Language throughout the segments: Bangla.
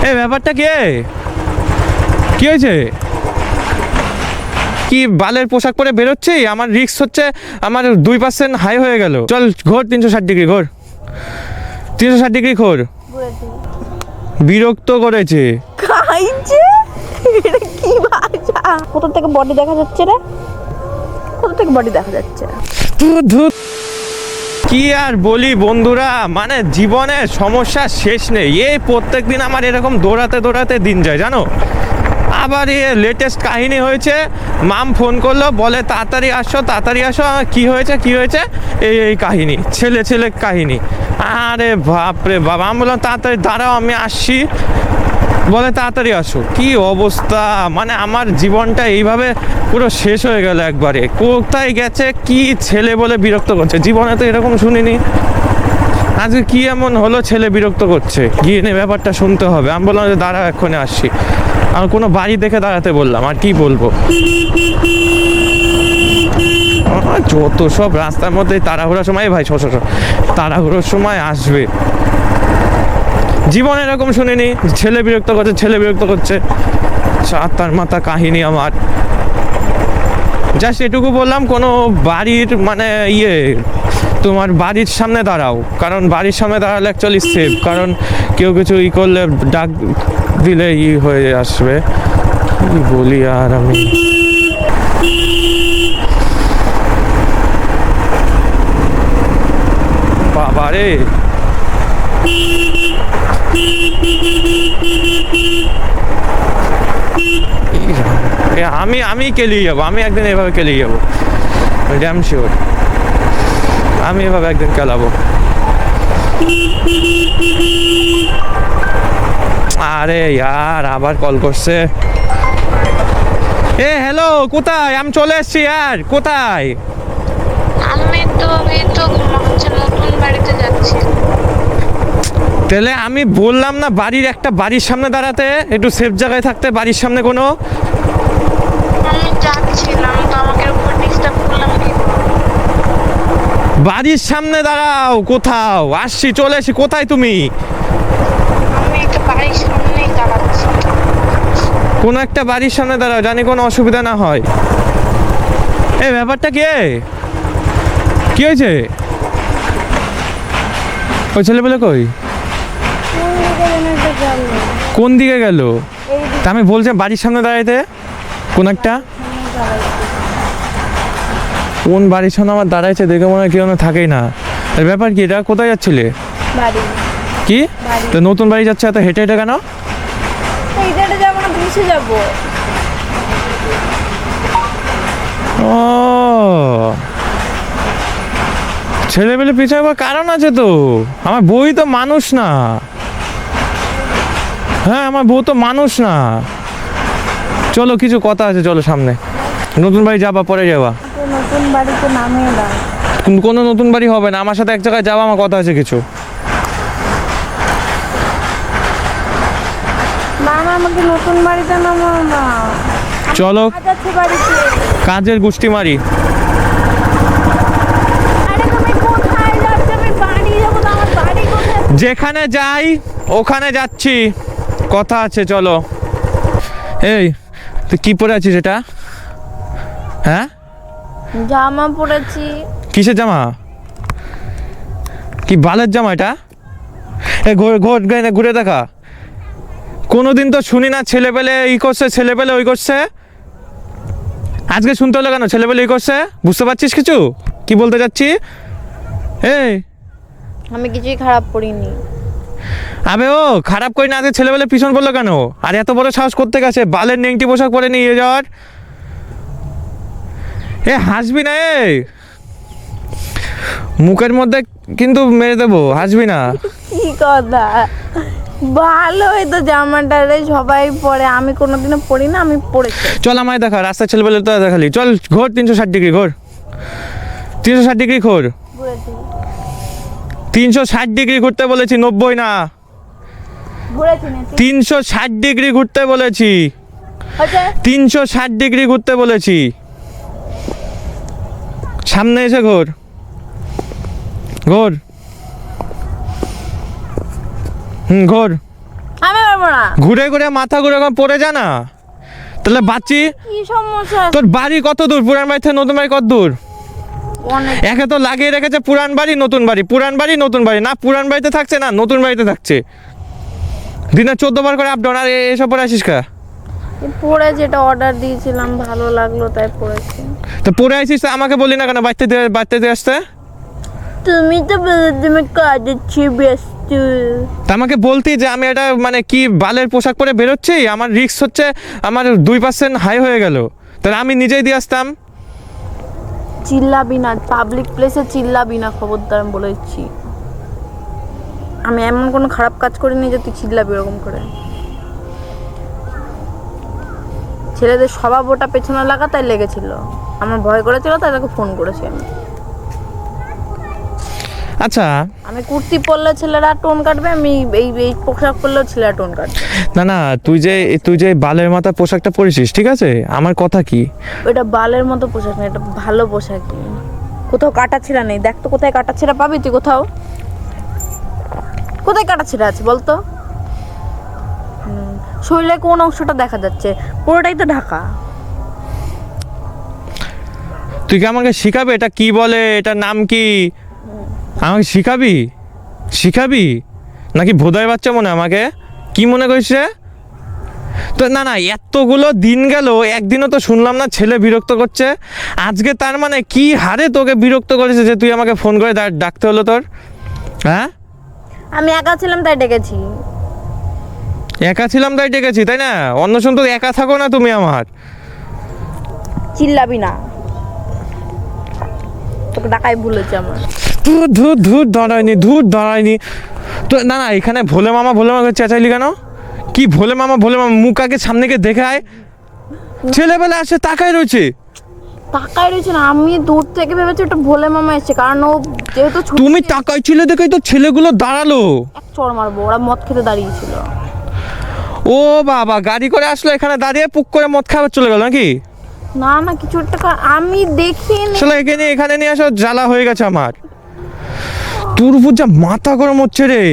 এই ব্যাপারটা কি হয়েছে? কি বালের পোশাক পরে বেরোচ্ছি, আমার রিস্ক হচ্ছে, আমার 2% হাই হয়ে গেল। চল ঘোর 360 ডিগ্রি, ঘোর 360 ডিগ্রি ঘোর। বিরক্ত করেছে। কি ভাষা? কোথা থেকে বডি দেখা যাচ্ছে রে? কোথা থেকে বডি দেখা যাচ্ছে? কি আর বলি বন্ধুরা, মানে জীবনে সমস্যা শেষ নেই। এই প্রত্যেক দিন আমার এরকম দৌড়াতে দৌড়াতে দিন যায় জানো। আবার এ লেটেস্ট কাহিনী হয়েছে, মাম ফোন করলো, বলে তাড়াতাড়ি আসো তাড়াতাড়ি আসো। কি হয়েছে? এই কাহিনী, ছেলে কাহিনী। আরে বাপরে বাবা, আমি বললাম তাড়াতাড়ি দাঁড়াও আমি আসছি, বলে তাড়াতাড়ি আসো। কি অবস্থা, মানে আমার জীবনটা এইভাবে পুরো শেষ হয়ে গেল একবারে। কোথায় গেছে, কি ছেলে বলে বিরক্ত করছে, জীবনে তো এরকম শুনিনি। আজকে কি এমন হলো ছেলে বিরক্ত করছে, গিয়ে নিয়ে ব্যাপারটা শুনতে হবে। আমি বললাম যে দাঁড়াও এক্ষুনি আসছি। আমি কোনো বাড়ি দেখে দাঁড়াতে বললাম, আর কি বলবো। যত সব রাস্তার মধ্যে তাড়াহুড়োর সময়, ভাই তাড়াহুড়োর সময় আসবে। জীবন এরকম শুনিনি, ছেলে বিরক্ত করছে। তার মাথা কাহিনী আমার। জাস্ট এটুকু বললাম, কোনো বাড়ির মানে তোমার বাড়ির সামনে দাঁড়াও, কারণ বাড়ির সামনে দাঁড়ালে অ্যাকচুয়ালি সেফ, কারণ কেউ কিছু করলে ডাক দিলে হয়ে আসবে। কি বলি আর আমি। বাবারে, আমি কেলিয়ে যাবো, আমি একদিন এভাবে কেলিয়ে যাবো, ড্যাম শিওর। আমি এভাবে একদিন কেলাবো। আরে ইয়ার, আবার কল করছে। হ্যালো, কোথায়? আমি চলে এসছি। আর কোথায়? আমি তো নতুন বাড়িতে যাচ্ছি। তাহলে আমি বললাম না বাড়ির সামনে দাঁড়াতে, একটু সেফ জায়গায় থাকতে, বাড়ির সামনে কোনো। আমি যাচ্ছিলাম তো, আমাকে উপর ডিস্টার্ব করলাম কি? বাড়ির সামনে দাঁড়াও, কোথাও আসছি, চলে এসি। কোথায় তুমি? আমি একটা বাড়ির সামনেই দাঁড়াচ্ছি। কোনো একটা বাড়ির সামনে দাঁড়াও, জানি কোনো অসুবিধা না হয়। এই ব্যাপারটা কি হয়েছে? ওই ছেলেপেলে কই? কোন দিকে গেল? তা আমি বলছি বাড়ির সামনে দাঁড়াইতে, কোন একটা। কোন বাড়ির সামনে আমার দাঁড়াইছে দেখে মনে হয় কেউ থাকেই না। এর ব্যাপার কি? এটা কোথায় যাচ্ছিলে? বাড়ি। কি তো নতুন বাড়ি যাচ্ছে এত হেঁটে হেঁটে কেন? এইটাতে যাবো না, পিছে যাবো। ও, ছেলেপেলে পিছনে আবার কারণ আছে তো। আমার বই তো মানুষ না। হ্যাঁ, আমার বউ তো মানুষ না। চলো, কিছু কথা আছে, চলো সামনে। নতুন বাড়ি যাবা, পরে যাবা। নতুন বাড়িতে নামিয়ে দাও। কোনো নতুন বাড়ি হবে না, আমার সাথে এক জায়গায় যাওয়া, আমার কথা আছে কিছু। না না, আমাকে নতুন বাড়িতে নামাও না। চলো, কাজ আছে বাড়িতে। কাজের গুষ্টি মারি। আরে তুমি কোথায় যাচ্ছ? আমি বাড়ি যাবো তো, আমার বাড়ি কোথায়? যেখানে যাই ওখানে যাচ্ছি, কথা আছে, চলো। এই তুই কি পরে আছিস এটা? হ্যাঁ, জামা পরেছি। কিসের জামা? কি বালের জামা এটা? ঘুরে দেখা। কোনোদিন তো শুনি না ছেলেপেলে করছে, ছেলেপেলে ওই করছে। আজকে শুনতে হলো কেন ছেলেপেলে করছে? বুঝতে পারছিস কিছু কি বলতে যাচ্ছি? এই, আমি কিছুই খারাপ করিনি। আবে ও খারাপ করি না, আজকে ছেলেপেলে পিছন পড়লো কেন? আর এত বড় সাহস করতে গেছে বালের নেংটি পোশাক পরে নিয়ে যাওয়ার। হাসবি না, মুখের মধ্যে কিন্তু মেরে দেবো, হাসবি না। কি কথা? ভালোই তো জামাটা রে, সবাই পরে, আমি কোনোদিনও পরি না, আমি পরেছি। চল আমায় দেখা, রাস্তার ছেলেপেলে তো দেখালি। চল ঘোর 360 ডিগ্রি, ঘোর 360 ডিগ্রি ঘোর। 360 ডিগ্রি ঘুরতে বলেছি, 90 না। 360 ডিগ্রি ঘুরতে বলেছি, 360 ডিগ্রি ঘুরতে বলেছি। সামনে এসে ঘোর। ঘোর। ঘোর। আমি পারবো না। ঘুরে ঘুরে মাথা ঘুরে পড়ে যা না, তাহলে বাচ্চি। কি সমস্যা? তোর বাড়ি কত দূর? পুরান বাড়ি থেকে নতুন বাড়ি কত দূর? অনেক। একে তো লাগিয়ে রেখেছে পুরান বাড়ি নতুন বাড়ি, পুরান বাড়ি নতুন বাড়ি, না পুরান বাড়িতে থাকছে না নতুন বাড়িতে থাকছে, দিনে 14 বার করে আপ ডাউন। আর এসব পরে আসিস কা? পরে যেটা অর্ডার দিয়েছিলাম ভালো লাগলো তাই পরেছি। তো পরে আসিস তো আমাকে বলি না কেন বাড়তে দিয়ে আসতে? তুমি তো বলে তুমি কাজেছি ব্যস্ত। তা আমাকে বলতি যে আমি এটা মানে কি বালের পোশাক পরে বেরোচ্ছি, আমার রিস্ক হচ্ছে, আমার 2% হাই হয়ে গেল, তাহলে আমি নিজেই দিয়ে আসতাম। চিল্লাবি না, পাবলিক প্লেসে চিল্লাবি না, খবরদার আমি বলেছি। আমি এমন কোনো খারাপ কাজ করিনি যে তুই চিল্লাবি এরকম করে। ছেলেদের স্বভাব ওটা পেছনে লাগা তাই লেগেছিল, আমার ভয় করেছিল তাই তাকে ফোন করেছি আমি। আচ্ছা আমি কুর্তি পরলে ছেলেরা টোন কাটবে, আমি এই এই পোশাক পরলেও ছেলেরা টোন কাটবে। না না, তুই যে বালের মাথা পোশাকটা পরেছিস, ঠিক আছে, আমার কথা কি, ওটা বালের মতো পোশাক না, এটা ভালো পোশাকই। কোথাও কাটা ছিঁড়া নেই, দেখ তো কোথায় কাটা ছিঁড়া পাবি তুই? কোথায় কাটা ছিঁড়া আছে বলতো? শরীরে কোন অংশটা দেখা যাচ্ছে? পুরোটাই তো ঢাকা। তুই কি আমাকে শিখাবে এটা কি বলে, এটার নাম কি? আমাকে শিখাবি নাকি ভোদাই বাচ্চা মনে আমাকে? কি মনে করিস রে? তো না না, এতগুলো দিন গেল, একদিনও তো শুনলাম না ছেলে বিরক্ত করছে। আজকে তার মানে কি হারে তোকে বিরক্ত করেছে যে তুই আমাকে ফোন করে ডাকতে হলো তোর? হ্যাঁ, আমি একা ছিলাম তাই ডেকেছি। একা ছিলাম তাই ডেকেছি তাই না? অন্য সময় তো একা থাকো না তুমি আমার। চিল্লাবি না, তোকে ডাকাই ভুলেছে আমার। ধুর দাঁড়ায়নি তো। না না, এখানে ভোলে মামা চেঁচাইলি কেন? কি ভোলে মামা মুখ আগে সামনে গিয়ে দেখায়, ছেলেবেলা আসে তাকায় রয়েছে। তাকাই রয়েছে না, আমি দূর থেকে ভেবেছি ওটা ভোলে মামা এসেছে, কারণ ও যেহেতু তুমি তাকাই ছিলে দেখেই তো ছেলেগুলো দাঁড়ালো। এক চড় মারবো, ওরা মদ খেতে দাঁড়িয়েছিল। ও বাবা, গাড়ি করে আসলো, এখানে দাঁড়িয়ে পুক করে মদ খাবার চলে গেল নাকি? না না, কিছু একটা আমি দেখিনি। আসলে এখানে নিয়ে আসো, জ্বালা হয়ে গেছে আমার। তোর উপর যা মাথা গরম হচ্ছে রে।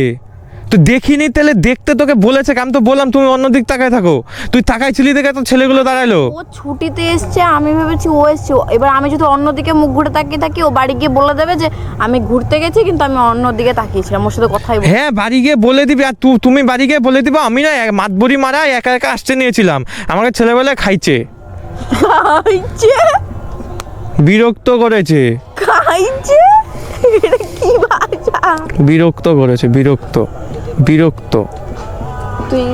তুই দেখিনি তাহলে দেখতে তোকে বলেছে, আমি তো বললাম তুমি অন্য দিক তাকায় থাকো, তুই তাকাইছিলি দেখে তো ছেলেগুলো দাঁড়াইলো। ও ছুটিতে এসছে, আমি ভেবেছি ও এসছে। এবার আমি যদি অন্যদিকে মুখ ঘুরে তাকিয়ে থাকি, ও বাড়ি গিয়ে বলে দেবে যে আমি ঘুরতে গেছি কিন্তু আমি অন্যদিকে তাকিয়েছিলাম, ওর সাথে কথাই বলি। হ্যাঁ, বাড়ি গিয়ে বলে দিবি। আর তুমি বাড়ি গিয়ে বলে দিবো আমি না মাতবরি মারা একা একা আসতে নিয়েছিলাম, আমাকে ছেলেবেলায় খাইছে, বিরক্ত করেছে। খাইছে? এটা কি ভাষা? বিরক্ত করেছে, বিরক্ত। তুই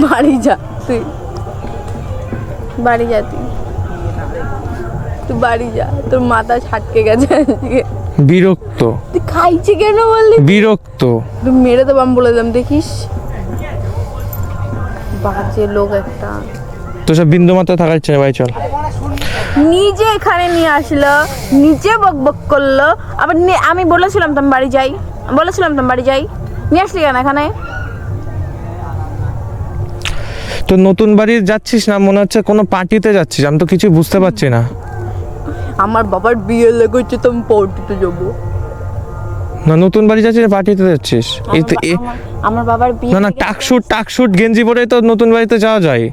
বাড়ি যা, তুই বাড়ি যা, তোর মাথা ছাটকে গেছে আজকে। বিরক্ত। তুই খাইছে কেন বললি? বিরক্ত। তুই মেরে দেবো আমি বলে দিলাম, দেখিস। বাজে লোক একটা। তো সব বিন্দু মাত্র থাকাচ্ছে না, ভাই চল। নিজে এখানে নিয়ে আসলো, নিজে বক করলো, আবার আমি বলেছিলাম তুমি বাড়ি যাই, নিয়ে আসলি কেন এখানে? তো নতুন বাড়ি যাচ্ছিস না, মনে হচ্ছে কোনো পার্টিতে যাচ্ছিস, আমি তো কিছু বুঝতে পারছি না। আমার বাবার বিয়ে লেগেছে তো আমি পার্টিতে যাবো না, নতুন বাড়ি যাচ্ছিস পার্টিতে যাচ্ছিস? আমার বাবার বিয়ে। না না, টাকশুট গেঞ্জি পরে তো নতুন বাড়িতে যাওয়া যায়।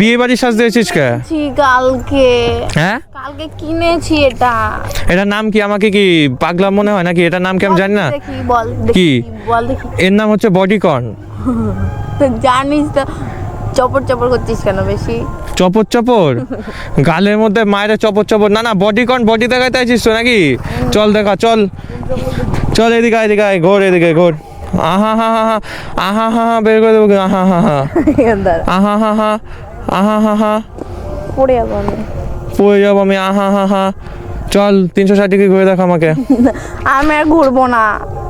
বিয়ে বাড়ি সাজ দিয়েছিস কে? কালকে হ্যাঁ, কালকে কিনেছি এটা। এটার নাম কি? আমাকে কি পাগলা মনে হয় নাকি? এটার নাম কি আমি জানি না। দেখি বল, কি? বল দেখি। এর নাম হচ্ছে বডিকর্ন। তো জানিস তো, চপর করছিস কেন বেশি? চপর গালের মধ্যে মায়ের চপর। না না, বডিকর্ন, বডি দেখাতে আছিস তো নাকি? চল দেখা, চল এদিকে আয়, ঘোর। আহা হা বের করে দেবো। আহা পড়ে যাবো আমি। আহা হা। চল 360 ডিগ্রি ঘুরে দেখ আমাকে। আমি আর ঘুরবো না।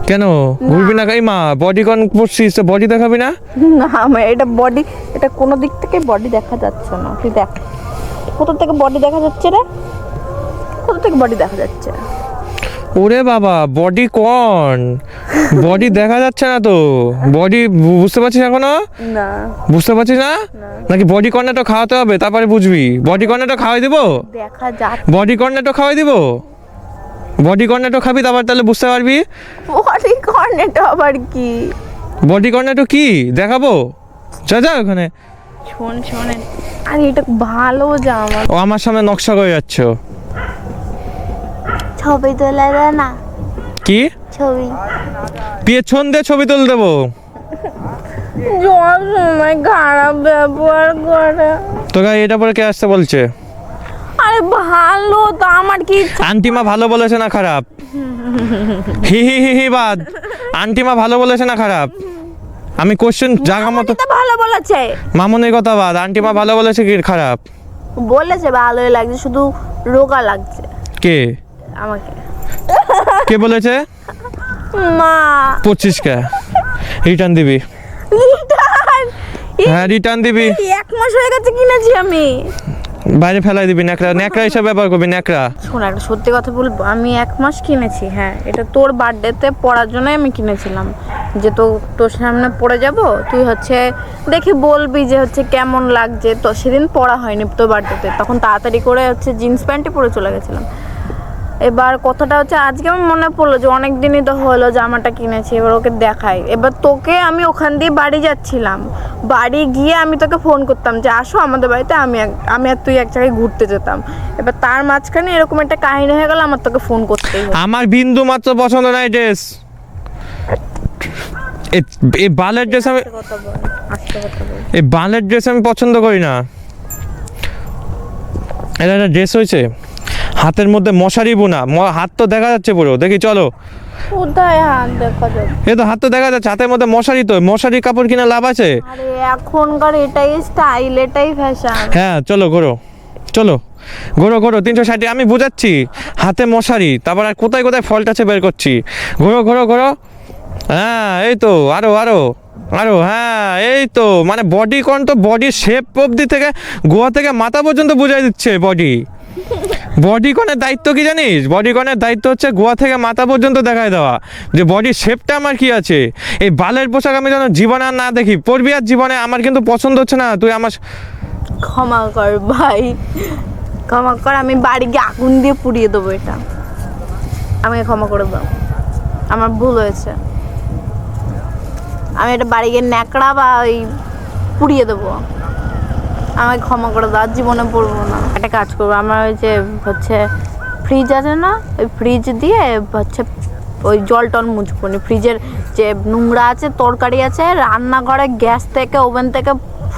কেন ঘুরবি না? মা বডিকর্ন পরছিস তো বডি দেখাবি না? না, আমি এটা কোনো দিক থেকে বডি দেখা যাচ্ছে না। তুই দেখ কোথা থেকে বডি দেখা যাচ্ছে রে? ওরে বাবা, বডিকর্ন, বডি দেখা যাচ্ছে না তো? বডি বুঝতে পারছিস এখনো? না। বুঝতে পারছিস না? নাকি বডি কর্নেটো খাওয়াতে হবে তারপরে বুঝবি? বডি কর্নেটো খাওয়াই দিব? দেখা যাচ্ছে। বডি কর্নেটো খাওয়াই দিব? বডি কর্নেটো খাবি তারপর তাহলে বুঝতে পারবি। বডি কর্নেটো আবার কি? বডিকর্ন একটু কি দেখাবো? যা ওখানে। শোনেন, আরে এটা ভালো জামা। ও আমার সামনে নকশা করে যাচ্ছ ছবি তোলা যায় না? কি ছবি পেছন দিয়ে ছবি তুলে দেবো? সব সময় খারাপ ব্যবহার করে। তোকে এটা পরে কে আসতে বলছে? আরে ভালো তো, আমার কি আন্টিমা ভালো বলেছে না খারাপ? হি হি হি হি বাদ। আন্টিমা ভালো বলেছে না খারাপ? আমি কোশ্চেন জায়গা মতো। তো ভালো বলেছে, মামনের কথা বাদ, আন্টিমা ভালো বলেছে কি খারাপ? বলেছে ভালোই লাগছে, শুধু রোগা লাগছে কে আমাকে। কে বলেছে? মা 25 কে রিটার্ন দিবি? লিটার হ্যাঁ রিটার্ন দিবি। 1 মাস হয়ে গেছে কিনেছি আমি। বাইরে ফেলাই দিবি, ন্যাকড়া হিসাবে ব্যবহার করবি, ন্যাকড়া। শোন, একটা সত্যি কথা বলবো, আমি 1 মাস কিনেছি। হ্যাঁ, এটা তোর বার্থডেতে পরার জন্যই আমি কিনেছিলাম, যে তোর সামনে পরে যাব, তুই হচ্ছে দেখি বলবি যে হচ্ছে কেমন লাগছে। তো সেদিন পরা হয়নি তোর বার্থডেতে, তখন তাড়াতাড়ি করে হচ্ছে জিন্স প্যান্টই পরে চলে গেছিলাম। এবার কথাটা হচ্ছে আজকে আমার মনে পড়লো যে অনেক দিনই তো হলো জামাটা কিনেছি, এবার ওকে দেখাই। এবার তোকে আমি ওখান দিয়ে বাড়ি যাচ্ছিলাম, বাড়ি গিয়ে আমি তোকে ফোন করতাম যে আসো আমাদের বাড়িতে, আমি আর তুই এক জায়গায় ঘুরতে যেতাম। এবার তার মাঝখানে এরকম একটা কাহিনী হয়ে গেল, আমার তোকে ফোন করতেই হলো। আমার বিন্দু মাত্র পছন্দ নাই ড্রেস। এই বালের ড্রেস আমি কথা বল, আস্তে কথা বল। এই বালের ড্রেস আমি পছন্দ করি না। এটা একটা ড্রেস হয়েছে, হাতের মধ্যে মশারি বোনা, হাত তো দেখা যাচ্ছে পুরো, দেখি চলো। কোথায় হাত দেখা যাচ্ছে? এই তো হাত তো দেখা যাচ্ছে, হাতের মধ্যে মশারি, তো মশারি কাপড় কিনা লাভ আছে? আরে এখনকার এটাই স্টাইল, এটাই ফ্যাশন। হ্যাঁ চলো ঘোরো, চলো ঘোরো 360। আমি বুঝাচ্ছি, হাতে মশারি, তারপর আর কোথায় কোথায় ফল্ট আছে বের করছি। ঘোরো। হ্যাঁ এই তো, আরো হ্যাঁ এই তো, মানে বডি কোন তো বডির শেপ অবধি থেকে গোয়া থেকে মাথা পর্যন্ত বুঝাই দিচ্ছে বডি কনের দায়িত্ব কি জানিস? বডি কনের দায়িত্ব হচ্ছে গোয়া থেকে মাথা পর্যন্ত দেখায় দেওয়া যে বডির শেপটা আমার কি আছে। এই বালের পোশাক আমি যেন জীবনে আর না দেখি, পরবি আর জীবনে, আমার কিন্তু পছন্দ হচ্ছে না। তুই আমার ক্ষমা কর ভাই, ক্ষমা কর, আমি বাড়ি গিয়ে আগুন দিয়ে পুড়িয়ে দেবো এটা। আমাকে ক্ষমা করে দাও, আমার ভুল হয়েছে। আমি এটা বাড়ি গিয়ে ন্যাকড়া বা ওই পুড়িয়ে দেবো। আমাকে ক্ষমা করে দাও, আর জীবনে পড়বো না। একটা কাজ করবো, আমার ওই যে হচ্ছে ফ্রিজ আছে না, ওই ফ্রিজ দিয়ে হচ্ছে ওই জল টল মুছবো নি। ফ্রিজের যে নোংরা আছে, তরকারি আছে, রান্নাঘরে গ্যাস থেকে ওভেন থেকে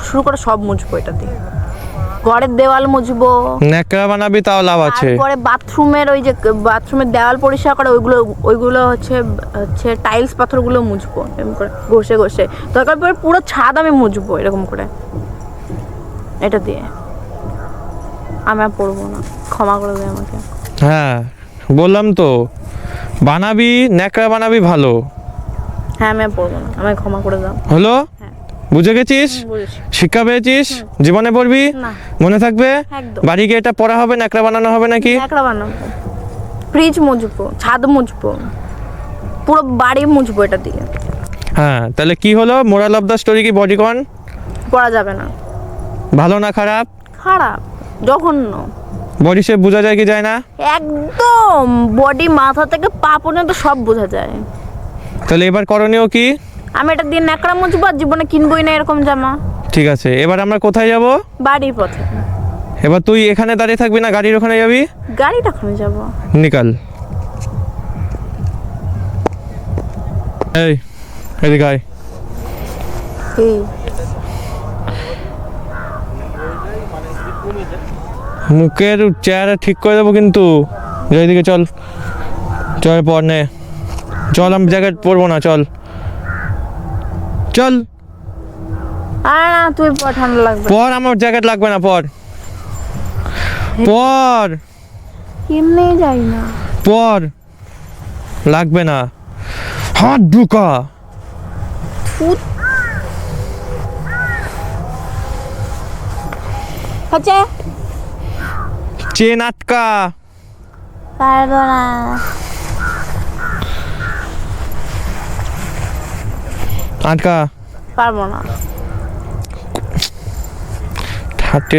শুরু করে সব মুছবো এটা দিয়ে। ঘরের দেওয়াল মুছবো, ন্যাকড়া বানাবি তাও লাভ আছে। তারপরে বাথরুমের ওই যে বাথরুমের দেওয়াল পরিষ্কার করে ওইগুলো হচ্ছে টাইলস পাথরগুলো মুছবো এরকম করে ঘষে। দরকার পরে পুরো ছাদ আমি মুছবো এরকম করে এটা দিয়ে। আমি আর পড়বো না, ক্ষমা করে দেয় আমাকে। হ্যাঁ বললাম তো, বানাবি ন্যাকড়া বানাবি ভালো। হ্যাঁ আমি আর পড়বো না, আমাকে ক্ষমা করে দাও। হলো, হ্যাঁ। বুঝে গেছিস? বুঝেছি। শিক্ষা পেয়েছিস? জীবনে পড়বি, না। মনে থাকবে। একদম। বাড়ি গিয়ে এটা পড়া হবে, ন্যাকড়া বানানো হবে নাকি? ন্যাকড়া বানাবো, ফ্রিজ মুছবো, ছাদ মুছবো, পুরো বাড়ি মুছবো এটা দিয়ে। হ্যাঁ তাহলে কি হলো, মোরাল অফ দ্য স্টোরি কি বডিকন পড়া যাবে না। ভালো না খারাপ? খারাপ, জঘন্য। বডি শেপ বোঝা যায় কি যায় না? একদম বডি মাথা থেকে পা পর্যন্ত সব বোঝা যায়। তাহলে এবার করণীয় কি? আমি এটা দিয়ে ন্যাকড়া মুছবো, আর জীবনে কিনবোই না এরকম জামা। ঠিক আছে, এবার আমরা কোথায় যাব? বাড়ির পথে। এবার তুই এখানে দাঁড়িয়ে থাকবি না, গাড়ির ওখানে যাবি? গাড়িটা ওখানে যাবো। নিকাল। এই এদিকে আয়। এই মুখের চেহারা ঠিক করে দেবো কিন্তু। এইদিকে চল, চল পর নে, চল, আমি জ্যাকেট পরবো না, চল। আরে না, তুই পর, ঠান্ডা লাগবে। পর, আমার জ্যাকেট লাগবে না, পর এমনি যাই না। পর, লাগবে না। হাত ঢুকা। হচ্ছে চেন আটকা। পারবো না। আটকা। পারবো না। হাতে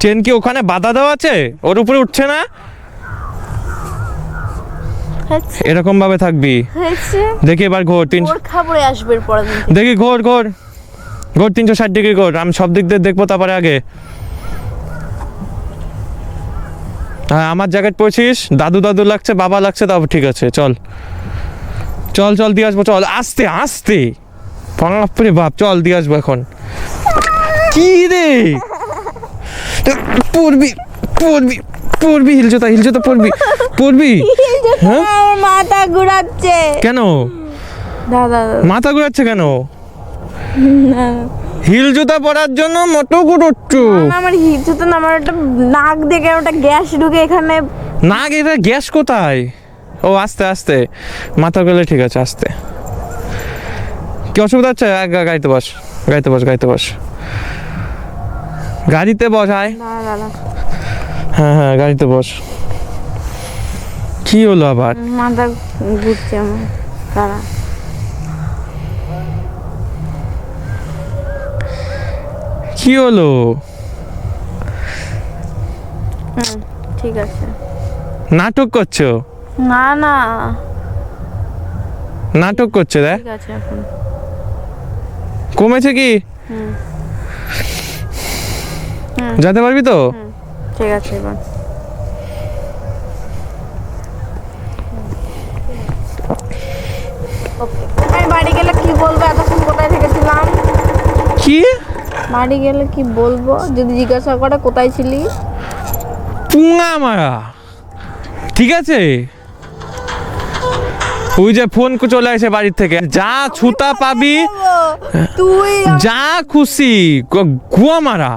ট্রেন কি ওখানে বাধা দেওয়া আছে, ওর উপরে উঠছে না? হয়েছে এরকম ভাবে থাকবি। হয়েছে দেখি এবার ঘোর তোর খাবারে আসবে পরের দিন থেকে। দেখি ঘোর 360 ডিগ্রি ঘোর, আমি সব দিক দিয়ে দেখবো তারপরে আগে। হ্যাঁ আমার জ্যাকেট পরছিস, দাদু দাদু লাগছে, বাবা লাগছে, তারপর ঠিক আছে চল চল চল দিয়ে আসবো, চল আস্তে আস্তে, বাপরে বাপ, চল দিয়ে আসবো এখন। কি রে পড়বি পড়বি পড়বি, হিল জুতা পড়বি। হ্যাঁ আমার মাথা ঘুরাচ্ছে। কেন দাদা মাথা ঘুরাচ্ছে কেন? হিল জুতা পরার জন্য মোটো ঘুরোচ্ছু? আমার হিজুতে না, আমার একটা নাক দিয়ে কেন একটা গ্যাস ঢুকে এখানে। না এটা গ্যাস কোথায়? ও আস্তে আস্তে, মাথা গেলে ঠিক আছে, আস্তে। কি অসুবিধা হচ্ছে? গাড়িতে বস, গাড়িতে বস, গাড়িতে বস, গাড়িতে বস, আয়। না দাদা হ্যাঁ হ্যাঁ গাড়িতে বস। কি হলো আবার? মাথা ঘুরছে আমার। দাঁড়া কি হলো? ঠিক আছে। নাটক করছো? না না নাটক করছে দেখ। ঠিক আছে এখন। কমেছে কি? যেতে পারবি তো? ঠিক আছে এবার। আমি বাড়ি গেলে কি বলবো? এতক্ষণ কোথায় থেকেছিলাম? কি বাড়ি গেলে কি বলবো যদি জিজ্ঞাসা করে কোথায় ছিলি? পুঙ্গা মারা, ঠিক আছে? ওই যে ফোন চলে আসে বাড়ির থেকে, যা ছুতা পাবি, তুই যা খুশি গুয়া মারা,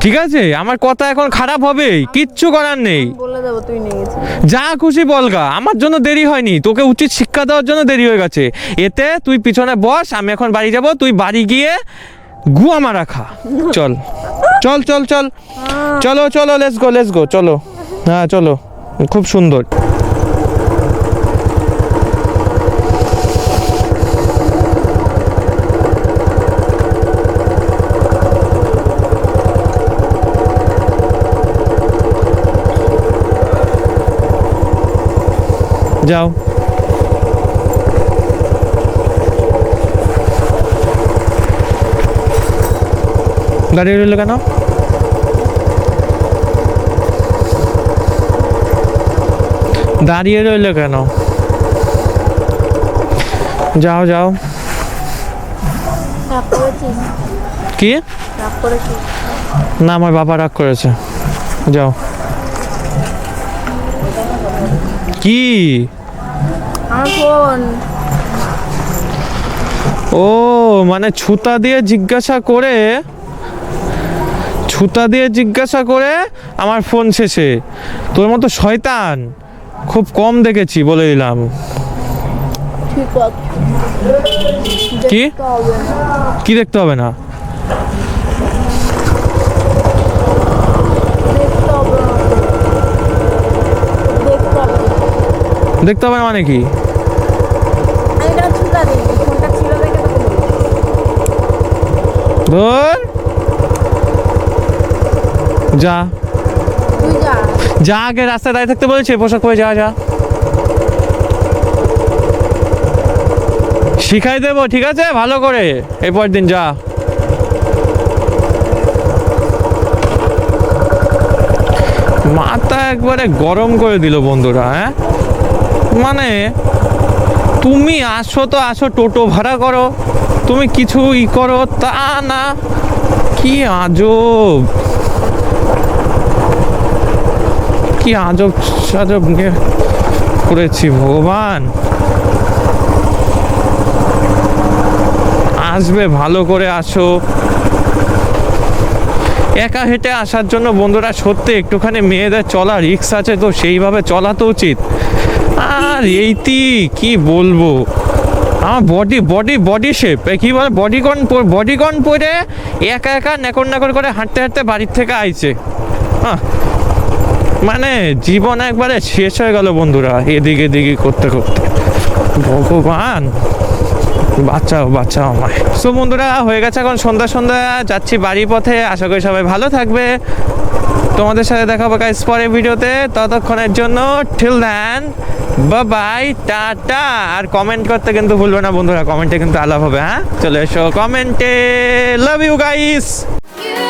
ঠিক আছে? আমার কথা এখন খারাপ হবে, কিচ্ছু করার নেই, বলে দেবো তুই নিয়ে গেছিস। যা খুশি বলগা, আমার জন্য দেরি হয়নি, তোকে উচিত শিক্ষা দেওয়ার জন্য দেরি হয়ে গেছে। এতে তুই পিছনে বস, আমি এখন বাড়ি যাব, তুই বাড়ি গিয়ে গুয়া মারা খা। চল চল চল চল চলো চলো, লেটস গো চলো। হ্যাঁ চলো, খুব সুন্দর। যাও। দাঁড়িয়ে রইল কেন? দাঁড়িয়ে রইল কেন? যাও যাও। রাগ করেছিস? কি? রাগ করেছিস? না আমার বাবা রাগ করেছে, যাও। কি? আমার ফোন। ও মানে ছুতা দিয়ে জিজ্ঞাসা করে আমার ফোন শেষে। তোর মতো শয়তান খুব কম দেখেছি, বলে দিলাম। ঠিক আছে। কি? দেখতে হবে না। কি দেখতে হবে না? দেখতে হবে না। দেখতে হবে না। দেখতে হবে না মানে কি? আমি এটা ছুটা দিই, ফোনটা ছিল দেখে তোকে বললাম। ধর যা তুই যা। যা, আগে রাস্তায় দাঁড়িয়ে থাকতে বলেছে, পোশাক পরে যা। শিখাই দেবো, ঠিক আছে, ভালো করে। এরপর দিন যা। মাথা একবারে গরম করে দিল বন্ধুরা। হ্যাঁ মানে তুমি আসো তো আসো, টোটো ভাড়া করো, তুমি কিছু করো তা না। কি আজব, কি আজব সাজব নিয়ে করেছি ভগবান। আসবে ভালো করে আসো। একা হেঁটে আসার জন্য বন্ধুরা সত্যি একটুখানি মেয়েদের চলা রিস্ক আছে, তো সেইভাবে চলা তো উচিত। আর এইটি কি বলবো, আমার বডি শেপ কি বলে, বডিকন পরে একা একা নেকর করে হাঁটতে বাড়ির থেকে আইছে। মানে জীবন একবারে শেষ হয়ে গেল বন্ধুরা, এদিকে করতে ভগবান। বাচ্চাও বাচ্চাও আমায়। সো বন্ধুরা, হয়ে গেছে এখন সন্ধ্যা সন্ধ্যা, যাচ্ছি বাড়ির পথে। আশা করি সবাই ভালো থাকবে। তোমাদের সাথে দেখা হবে গাইস পরের ভিডিওতে। ততক্ষণের জন্য টিল দেন বাই, টাটা। আর কমেন্ট করতে কিন্তু ভুলবে না বন্ধুরা, কমেন্টে কিন্তু আলাপ হবে। হ্যাঁ, চলে এসো কমেন্টে। Love you guys. You